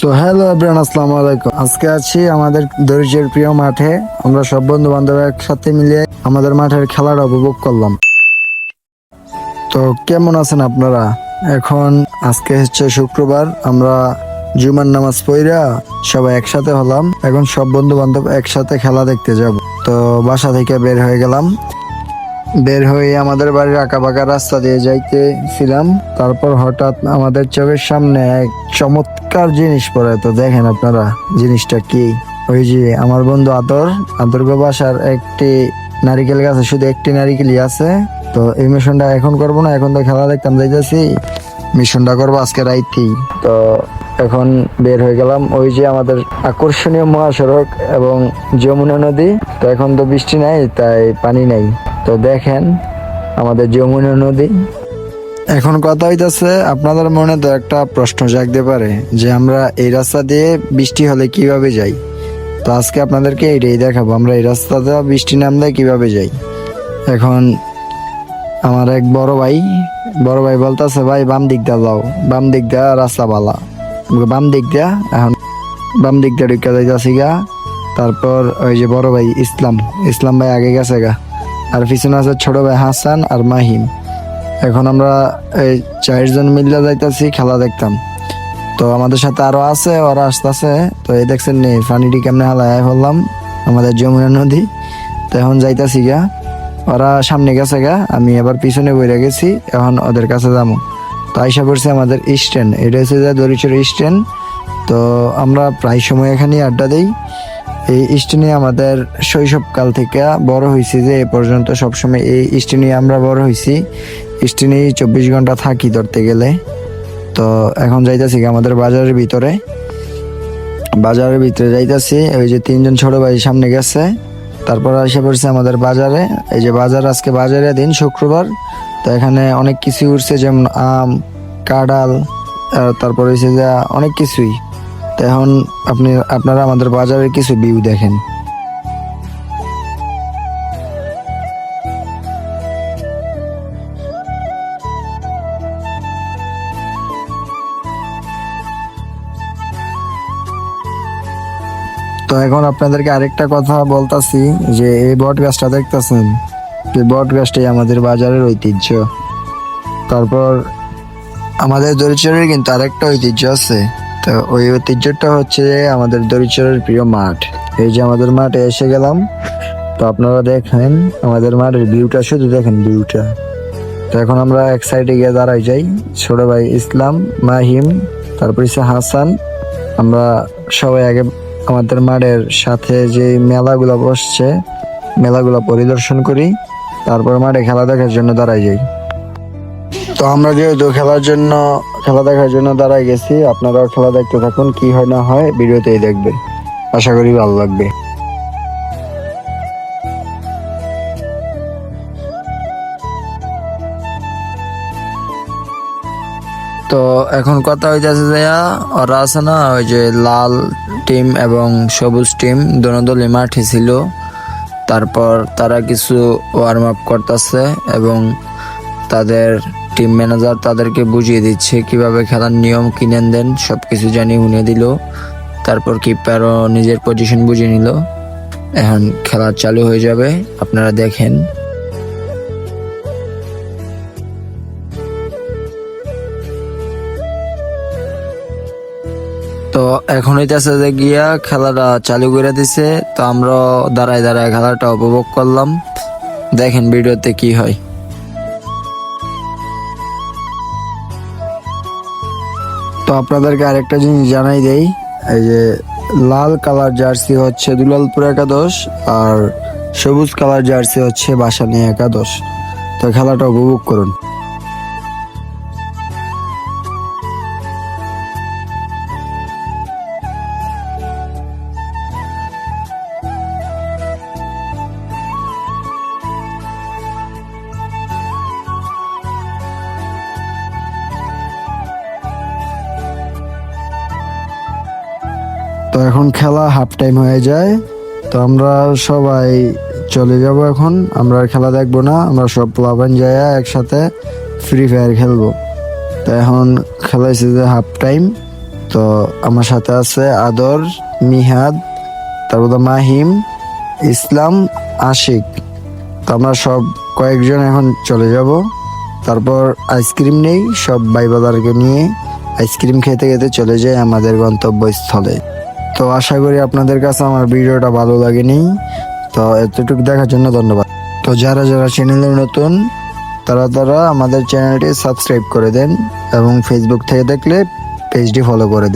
So hello everyone, আসসালামু আলাইকুম। আজকে আছি আমাদের দরিদ্রের প্রিয় মাঠে। আমরা সব বন্ধু বান্ধব একসাথে মিলে আমাদের মাঠের খেলাটা উপভোগ করলাম। তো কেমন আছেন আপনারা? এখন আজকে হচ্ছে শুক্রবার, আমরা জুমার নামাজ পড়া সবাই একসাথে হলাম। এখন সব বন্ধু বান্ধব একসাথে খেলা দেখতে যাব। তো বাসা থেকে বের হয়ে গেলাম। বের হয়ে আমাদের বাড়ির আঁকাবাঁকা রাস্তা দিয়ে যাইতেছিলাম। তারপর হঠাৎ আমাদের চোখের সামনে এক চমৎকার জিনিস পড়ে। তো দেখেন আপনারা জিনিসটা কি। ওই যে আমার বন্ধু আদর বাসার একটি নারিকেল গাছে শুধু একটি নারিকেলই আছে। তো এই মিশনটা এখন করব না, এখন তো খেলা দেখতাম যাইতেছি, মিশনটা করবো আজকে রাইতেই। তো এখন বের হয়ে গেলাম। ওই যে আমাদের আকর্ষণীয় মহাসড়ক এবং যমুনা নদী। তো এখন তো বৃষ্টি নাই, তাই পানি নাই। তো দেখেন আমাদের যমুনা নদী। এখন কথা হইতেছে, আপনাদের মনে তো একটা প্রশ্ন জাগতে পারে যে আমরা এই রাস্তা দিয়ে বৃষ্টি হলে কিভাবে যাই। তো আজকে আপনাদেরকে এইটাই দেখাবো, আমরা এই রাস্তাতে বৃষ্টি নামলে কিভাবে যাই। এখন আমার এক বড় ভাই বলতেছে, ভাই বাম দিক দিয়ে যাও, বাম দিক দিয়ে রাস্তা বালা, বাম দিক দিয়া। এখন বাম দিক দিয়ে ঢুকা যাইতাছি গা। তারপর ওই যে বড় ভাই ইসলাম ভাই আগে গেছে গা, আর পিছনে আছে ছোট ভাই হাসান আর মাহিম। এখন আমরা এই 4 জন মিলে যাইতাছি খেলা দেখতাম। তো আমাদের সাথে আরো আছে, ওরা আসতেছে। তো এই দেখছেন নি পানিটি কেমনে হালায় ফেললাম আমাদের যমুনা নদী। তো এখন যাইতাছি গা, ওরা সামনে গেছে গা, আমি আবার পিছনে বইরা গেছি। এখন ওদের কাছে যাবো। তো আইসা পড়ছে আমাদের স্ট্যান্ড, এটা হচ্ছে যে দরিচর স্ট্যান্ড। তো আমরা প্রায় সময় এখানে আড্ডা দিই। এই স্ট্যান্ডে আমাদের শৈশবকাল থেকে বড় হয়েছি, যে এ পর্যন্ত সবসময় এই স্ট্যান্ডে আমরা বড় হয়েছি। স্ট্যান্ডে 24 ঘন্টা থাকি ধরতে গেলে। তো এখন যাইতাছি আমাদের বাজারের ভিতরে যাইতাছি। ওই যে 3 জন ছোট ভাই সামনে গেছে। তারপর এসে পড়ছে আমাদের বাজারে। এই যে বাজার, আজকে বাজারের দিন শুক্রবার। তো এখানে অনেক কিছু উঠছে, যেমন আম, কাঁঠাল, তারপর হচ্ছে যে অনেক কিছুই। তো এখন আপনারা আমাদের বাজারের কিছু ভিউ দেখেন। তো এখন আপনাদেরকে আরেকটা কথা বলতাছি, যে এই বট গাছটা দেখতেছেন, এই বট গাছটাই আমাদের বাজারের ঐতিহ্য। তারপর আমাদের দরিচরের কিন্তু আরেকটা ঐতিহ্য আছে। তো ওই ঐতিহ্যটা হচ্ছে আমাদের দরিচরের প্রিয় মাঠ। এই যে আমাদের মাঠে এসে গেলাম। তো আপনারা দেখেন আমাদের মাঠের ভিউটা, শুধু দেখেন ভিউটা। তো এখন আমরা এক সাইডে গিয়ে দাঁড়াই যাই, ছোট ভাই ইসলাম, মাহিম, তারপর হচ্ছে হাসান। আমরা সবাই আগে আমাদের মাঠের সাথে যে মেলাগুলো বসছে, মেলাগুলো পরিদর্শন করি। তারপর মাঠে খেলা দেখার জন্য দাঁড়াই যাই। তো আমরা যেহেতু খেলা দেখার জন্য দাঁড়াই গেছি, আপনারাও খেলা দেখতে থাকুন, কি হয় না হয় ভিডিওতেই দেখবেন। আশা করি ভালো লাগবে। তো এখন কথা হইতেছে যে ওরা আছে না, ওই যে লাল টিম এবং সবুজ টিম দোনো দলই মাঠে ছিল। তারপর তারা কিছু ওয়ার্ম আপ করতেছে এবং তাদের টিম ম্যানেজার তাদেরকে বুঝিয়ে দিচ্ছে কিভাবে খেলার নিয়ম, কিনে দেন সবকিছু জানিয়ে উনিয়ে দিল। তারপর কিপারও নিজের পজিশন বুঝিয়ে নিল। এখন খেলা চালু হয়ে যাবে, আপনারা দেখেন। তো এখন হইতেছে যে গিয়া খেলাটা চালু করে দিছে। তো আমরা দাঁড়ায় দাঁড়ায় খেলাটা উপভোগ করলাম। দেখেন ভিডিওতে কি হয়। তো আপনাদেরকে আরেকটা জিনিস জানাই দেই, এই যে লাল কালার জার্সি হচ্ছে দুলালপুর একাদশ, আর সবুজ কালার জার্সি হচ্ছে বাসানী একাদশ। তো খেলাটা উপভোগ করুন। তো এখন খেলা হাফ টাইম হয়ে যায়। তো আমরা সবাই চলে যাব। এখন আমরা আর খেলা দেখবো না, আমরা সব প্লাবান যায় একসাথে ফ্রি ফায়ার খেলবো। তো এখন খেলা হয়েছে যে হাফ টাইম। তো আমার সাথে আছে আদর, মিহাদ, তারপর মাহিম, ইসলাম, আশিক। তো আমরা সব কয়েকজন এখন চলে যাব। তারপর আইসক্রিম নেই, সব ভাই বাজারকে নিয়ে আইসক্রিম খেতে খেতে চলে যাই আমাদের গন্তব্যস্থলে। তো আশা করি আপনাদের কাছে আমার ভিডিওটা ভালো লাগেনি। তো এতটুকু দেখার জন্য ধন্যবাদ। তো যারা যারা চ্যানেলে নতুন তারা আমাদের চ্যানেলটি সাবস্ক্রাইব করে দেন এবং ফেসবুক থেকে দেখলে পেজটি ফলো করে দেন।